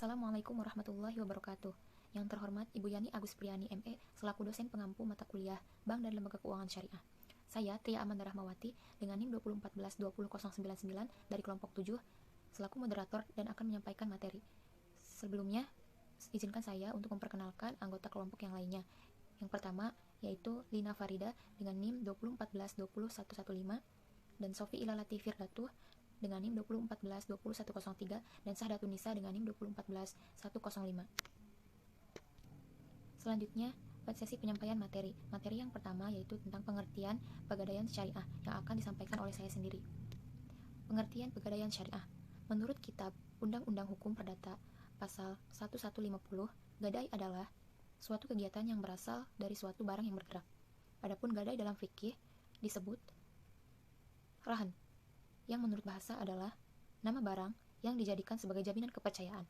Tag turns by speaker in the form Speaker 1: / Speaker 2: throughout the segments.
Speaker 1: Assalamualaikum warahmatullahi wabarakatuh. Yang terhormat Ibu Yani Agus Priani ME selaku dosen pengampu mata kuliah Bank dan Lembaga Keuangan Syariah. Saya Tria Amanda Rahmawati dengan NIM 2014-20099 dari kelompok 7 selaku moderator dan akan menyampaikan materi. Sebelumnya, izinkan saya untuk memperkenalkan anggota kelompok yang lainnya. Yang pertama yaitu Lina Farida dengan NIM 2014-20115 dan Sofi Ilalati Firdatuh dengan NIM 2014-20103 dan Sahdatun Nisa dengan NIM 2014-105. Selanjutnya, pada sesi penyampaian materi. Materi yang pertama yaitu tentang pengertian pegadaian syariah yang akan disampaikan oleh saya sendiri. Pengertian pegadaian syariah. Menurut kitab Undang-Undang Hukum Perdata pasal 1150, gadai adalah suatu kegiatan yang berasal dari suatu barang yang bergerak. Adapun gadai dalam fikih disebut rahan, yang menurut bahasa adalah nama barang yang dijadikan sebagai jaminan kepercayaan.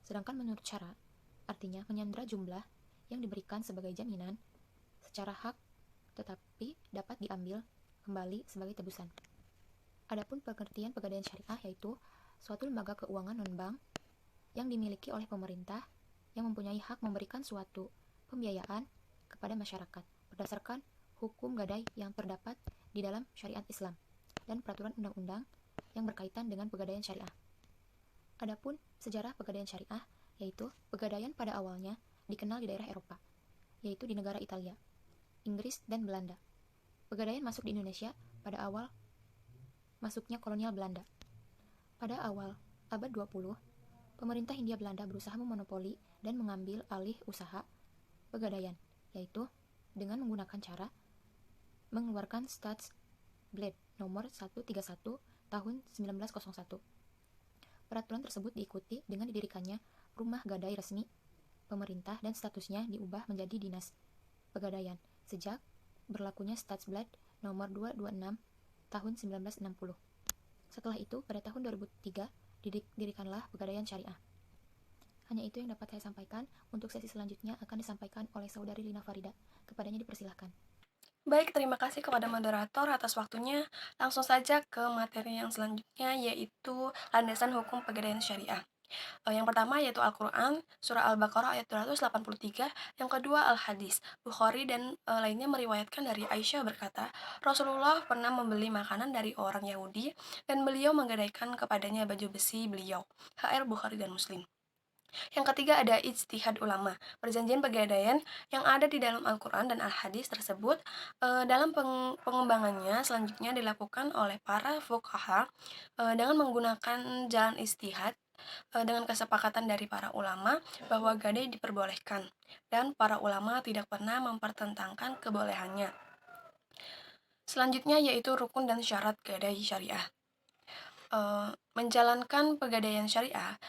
Speaker 1: Sedangkan menurut syara, artinya menyandera jumlah yang diberikan sebagai jaminan secara hak tetapi dapat diambil kembali sebagai tebusan. Adapun pengertian pegadaian syariah yaitu suatu lembaga keuangan non-bank yang dimiliki oleh pemerintah yang mempunyai hak memberikan suatu pembiayaan kepada masyarakat berdasarkan hukum gadai yang terdapat di dalam syariat Islam dan peraturan undang-undang yang berkaitan dengan pegadaian syariah. Adapun sejarah pegadaian syariah yaitu pegadaian pada awalnya dikenal di daerah Eropa, yaitu di negara Italia, Inggris, dan Belanda. Pegadaian masuk di Indonesia pada awal masuknya kolonial Belanda. Pada awal abad 20, pemerintah Hindia Belanda berusaha memonopoli dan mengambil alih usaha pegadaian, yaitu dengan menggunakan cara mengeluarkan Staatsblad nomor 131 tahun 1901. Peraturan tersebut diikuti dengan didirikannya rumah gadai resmi pemerintah dan statusnya diubah menjadi dinas pegadaian sejak berlakunya Staatsblad nomor 226 tahun 1960. Setelah itu, pada tahun 2003 didirikanlah pegadaian syariah. Hanya itu yang dapat saya sampaikan. Untuk sesi selanjutnya akan disampaikan oleh saudari Lina Farida. Kepadanya dipersilahkan.
Speaker 2: Baik, terima kasih kepada moderator atas waktunya. Langsung saja ke materi yang selanjutnya, yaitu landasan hukum pegadaian syariah. Yang pertama yaitu Al-Quran, surah Al-Baqarah ayat 283. Yang kedua Al-Hadis. Bukhari dan lainnya meriwayatkan dari Aisyah berkata, Rasulullah pernah membeli makanan dari orang Yahudi dan beliau menggadaikan kepadanya baju besi beliau. HR Bukhari dan Muslim. Yang ketiga ada ijtihad ulama, perjanjian pegadaian yang ada di dalam Al-Quran dan Al-Hadis tersebut dalam pengembangannya selanjutnya dilakukan oleh para fuqaha dengan menggunakan jalan ijtihad dengan kesepakatan dari para ulama bahwa gadai diperbolehkan dan para ulama tidak pernah mempertentangkan kebolehannya. Selanjutnya yaitu rukun dan syarat gadai syariah. Menjalankan pegadaian syariah,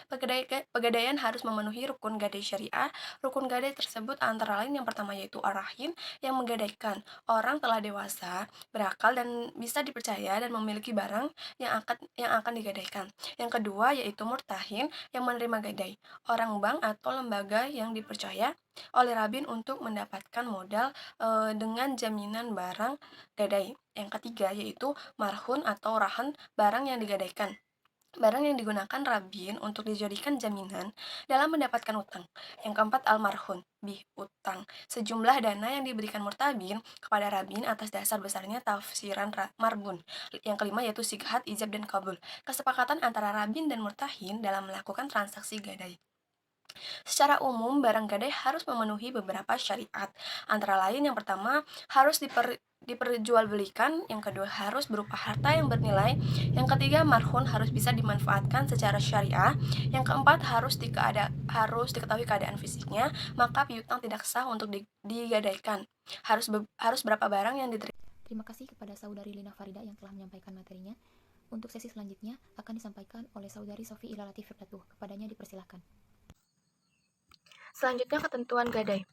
Speaker 2: pegadaian harus memenuhi rukun gadai syariah. Rukun gadai tersebut antara lain yang pertama yaitu ar-rahin yang menggadaikan orang telah dewasa, berakal dan bisa dipercaya dan memiliki barang yang akan digadaikan. Yang kedua yaitu murtahin yang menerima gadai, orang bank atau lembaga yang dipercaya oleh rabin untuk mendapatkan modal dengan jaminan barang gadai. Yang ketiga yaitu marhun atau rahan, barang yang digadaikan. Barang yang digunakan rabin untuk dijadikan jaminan dalam mendapatkan utang. Yang keempat almarhun, bih utang. Sejumlah dana yang diberikan murtabin kepada rabin atas dasar besarnya tafsiran marbun. Yang kelima yaitu sighat, ijab, dan kabul. Kesepakatan antara rabin dan murtahin dalam melakukan transaksi gadai. Secara umum, barang gadai harus memenuhi beberapa syariat. Antara lain yang pertama harus diperjualbelikan, yang kedua harus berupa harta yang bernilai, yang ketiga marhun harus bisa dimanfaatkan secara syariah, yang keempat harus diketahui keadaan fisiknya, maka piutang tidak sah untuk digadaikan. Harus berapa barang yang diterima.
Speaker 1: Terima kasih kepada saudari Lina Farida yang telah menyampaikan materinya. Untuk sesi selanjutnya akan disampaikan oleh saudari Sofi Ilalati Firdatuh. Kepadanya dipersilahkan.
Speaker 3: Selanjutnya ketentuan gadai.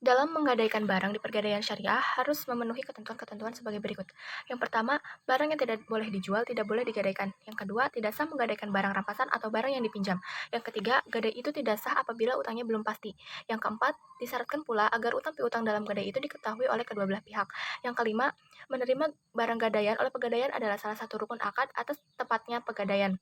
Speaker 3: Dalam menggadaikan barang di pergadaian syariah harus memenuhi ketentuan-ketentuan sebagai berikut. Yang pertama, barang yang tidak boleh dijual tidak boleh digadaikan. Yang kedua, tidak sah menggadaikan barang rampasan atau barang yang dipinjam. Yang ketiga, gadai itu tidak sah apabila utangnya belum pasti. Yang keempat, disyaratkan pula agar utang piutang dalam gadai itu diketahui oleh kedua belah pihak. Yang kelima, menerima barang gadaian oleh pegadaian adalah salah satu rukun akad atas tepatnya pegadaian.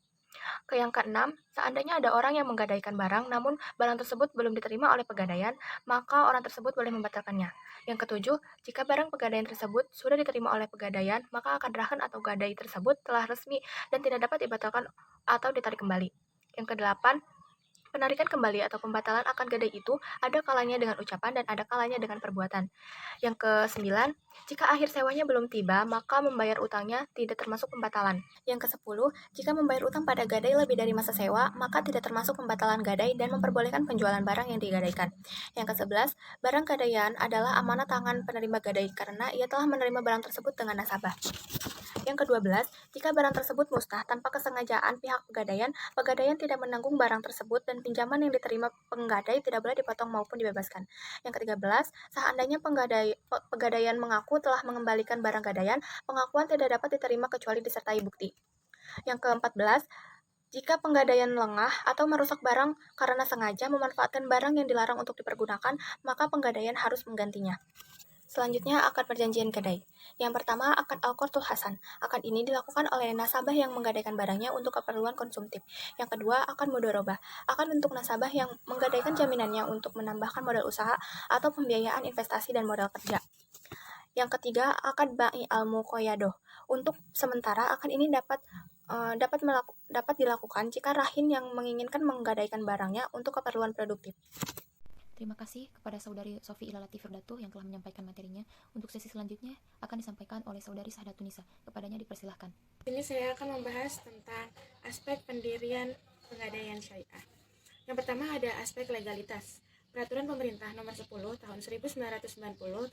Speaker 3: Yang keenam, seandainya ada orang yang menggadaikan barang, namun barang tersebut belum diterima oleh pegadaian, maka orang tersebut boleh membatalkannya. Yang ketujuh, jika barang pegadaian tersebut sudah diterima oleh pegadaian, maka akad rahan atau gadai tersebut telah resmi dan tidak dapat dibatalkan atau ditarik kembali. Yang kedelapan, penarikan kembali atau pembatalan akad gadai itu ada kalanya dengan ucapan dan ada kalanya dengan perbuatan. Yang kesembilan, jika akhir sewanya belum tiba, maka membayar utangnya tidak termasuk pembatalan. Yang kesepuluh, jika membayar utang pada gadai lebih dari masa sewa, maka tidak termasuk pembatalan gadai dan memperbolehkan penjualan barang yang digadaikan. Yang kesebelas, barang gadaian adalah amanah tangan penerima gadai karena ia telah menerima barang tersebut dengan nasabah. Yang ke-12, jika barang tersebut musnah tanpa kesengajaan pihak pegadaian tidak menanggung barang tersebut dan pinjaman yang diterima penggadai tidak boleh dipotong maupun dibebaskan. Yang ke-13, seandainya pegadaian mengaku telah mengembalikan barang gadaian, pengakuan tidak dapat diterima kecuali disertai bukti. Yang ke-14, jika penggadaian lengah atau merusak barang karena sengaja memanfaatkan barang yang dilarang untuk dipergunakan, maka penggadaian harus menggantinya. Selanjutnya, akad perjanjian gadai. Yang pertama, akad al-qardul hasan. Akad ini dilakukan oleh nasabah yang menggadaikan barangnya untuk keperluan konsumtif. Yang kedua, akad mudharabah. Akad untuk nasabah yang menggadaikan jaminannya untuk menambahkan modal usaha atau pembiayaan investasi dan modal kerja. Yang ketiga, akad bai al-muqayyadah. Untuk sementara, akad ini dapat dilakukan jika rahin yang menginginkan menggadaikan barangnya untuk keperluan produktif.
Speaker 1: Terima kasih kepada Saudari Sofi Ilalati Firdatuh yang telah menyampaikan materinya. Untuk sesi selanjutnya akan disampaikan oleh Saudari Sahdatunisa. Kepadanya dipersilahkan.
Speaker 4: Ini saya akan membahas tentang aspek pendirian pegadaian syariah. Yang pertama ada aspek legalitas. Peraturan Pemerintah Nomor 10 Tahun 1990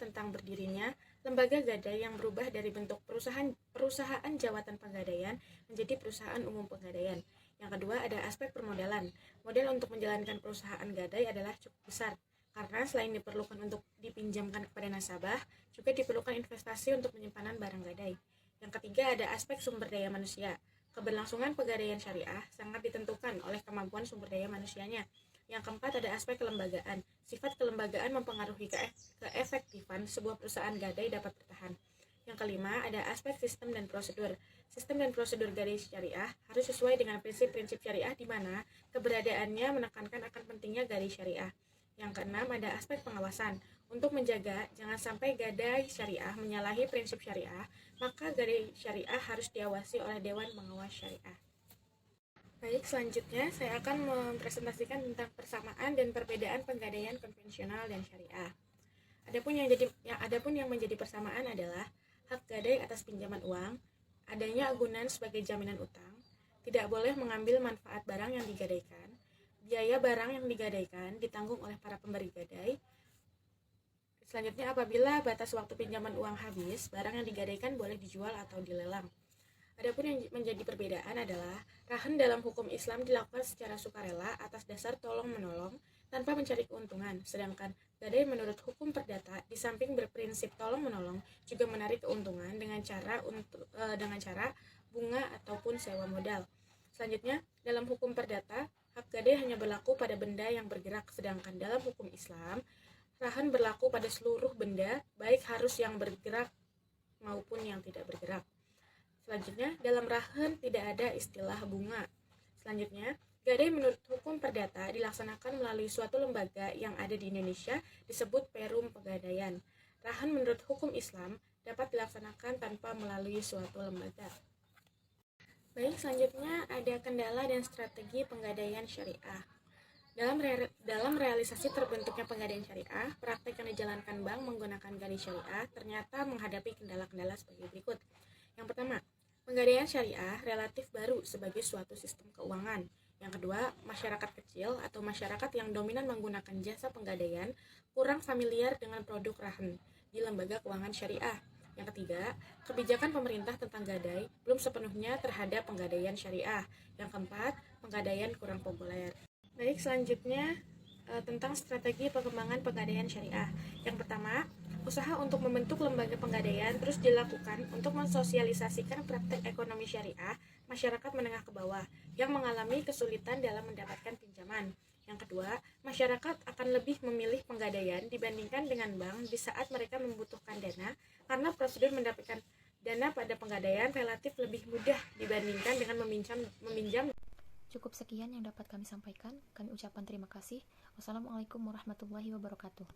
Speaker 4: tentang berdirinya lembaga gadai yang berubah dari bentuk perusahaan jawatan pegadaian menjadi perusahaan umum pegadaian. Yang kedua ada aspek permodalan. Modal untuk menjalankan perusahaan gadai adalah cukup besar karena selain diperlukan untuk dipinjamkan kepada nasabah, juga diperlukan investasi untuk penyimpanan barang gadai. Yang ketiga ada aspek sumber daya manusia. Keberlangsungan pegadaian syariah sangat ditentukan oleh kemampuan sumber daya manusianya. Yang keempat ada aspek kelembagaan. Sifat kelembagaan mempengaruhi keefektifan sebuah perusahaan gadai dapat bertahan. Yang kelima ada aspek sistem dan prosedur. Sistem dan prosedur gadai syariah harus sesuai dengan prinsip-prinsip syariah di mana keberadaannya menekankan akan pentingnya gadai syariah. Yang keenam ada aspek pengawasan. Untuk menjaga jangan sampai gadai syariah menyalahi prinsip syariah, maka gadai syariah harus diawasi oleh Dewan Pengawas Syariah. Baik, selanjutnya saya akan mempresentasikan tentang persamaan dan perbedaan pegadaian konvensional dan syariah. Adapun yang menjadi persamaan adalah hak gadai atas pinjaman uang, adanya agunan sebagai jaminan utang, tidak boleh mengambil manfaat barang yang digadaikan, biaya barang yang digadaikan ditanggung oleh para pemberi gadai. Selanjutnya, apabila batas waktu pinjaman uang habis, barang yang digadaikan boleh dijual atau dilelang. Adapun yang menjadi perbedaan adalah rahan dalam hukum Islam dilakukan secara sukarela atas dasar tolong-menolong tanpa mencari keuntungan, sedangkan gadai menurut hukum perdata di samping berprinsip tolong-menolong juga menarik keuntungan dengan cara bunga ataupun sewa modal. Selanjutnya, dalam hukum perdata, hak gadai hanya berlaku pada benda yang bergerak, sedangkan dalam hukum Islam, rahan berlaku pada seluruh benda, baik harus yang bergerak maupun yang tidak bergerak. Selanjutnya, dalam rahan tidak ada istilah bunga. Selanjutnya, gadai menurut hukum perdata dilaksanakan melalui suatu lembaga yang ada di Indonesia disebut Perum Pegadaian. Rahan menurut hukum Islam dapat dilaksanakan tanpa melalui suatu lembaga. Baik, selanjutnya ada kendala dan strategi penggadaian syariah. Dalam realisasi terbentuknya penggadaian syariah, praktek yang dijalankan bank menggunakan gadai syariah ternyata menghadapi kendala-kendala sebagai berikut. Yang pertama, penggadaian syariah relatif baru sebagai suatu sistem keuangan. Yang kedua, masyarakat kecil atau masyarakat yang dominan menggunakan jasa penggadaian kurang familiar dengan produk rahan di lembaga keuangan syariah. Yang ketiga, kebijakan pemerintah tentang gadai belum sepenuhnya terhadap penggadaian syariah. Yang keempat, penggadaian kurang populer. Baik, selanjutnya tentang strategi pengembangan pegadaian syariah. Yang pertama, usaha untuk membentuk lembaga penggadaian terus dilakukan untuk mensosialisasikan praktek ekonomi syariah masyarakat menengah ke bawah yang mengalami kesulitan dalam mendapatkan pinjaman. Yang kedua, masyarakat akan lebih memilih penggadaian dibandingkan dengan bank di saat mereka membutuhkan dana karena prosedur mendapatkan dana pada penggadaian relatif lebih mudah dibandingkan dengan meminjam
Speaker 1: Cukup sekian yang dapat kami sampaikan. Kami ucapkan terima kasih. Wassalamualaikum warahmatullahi wabarakatuh.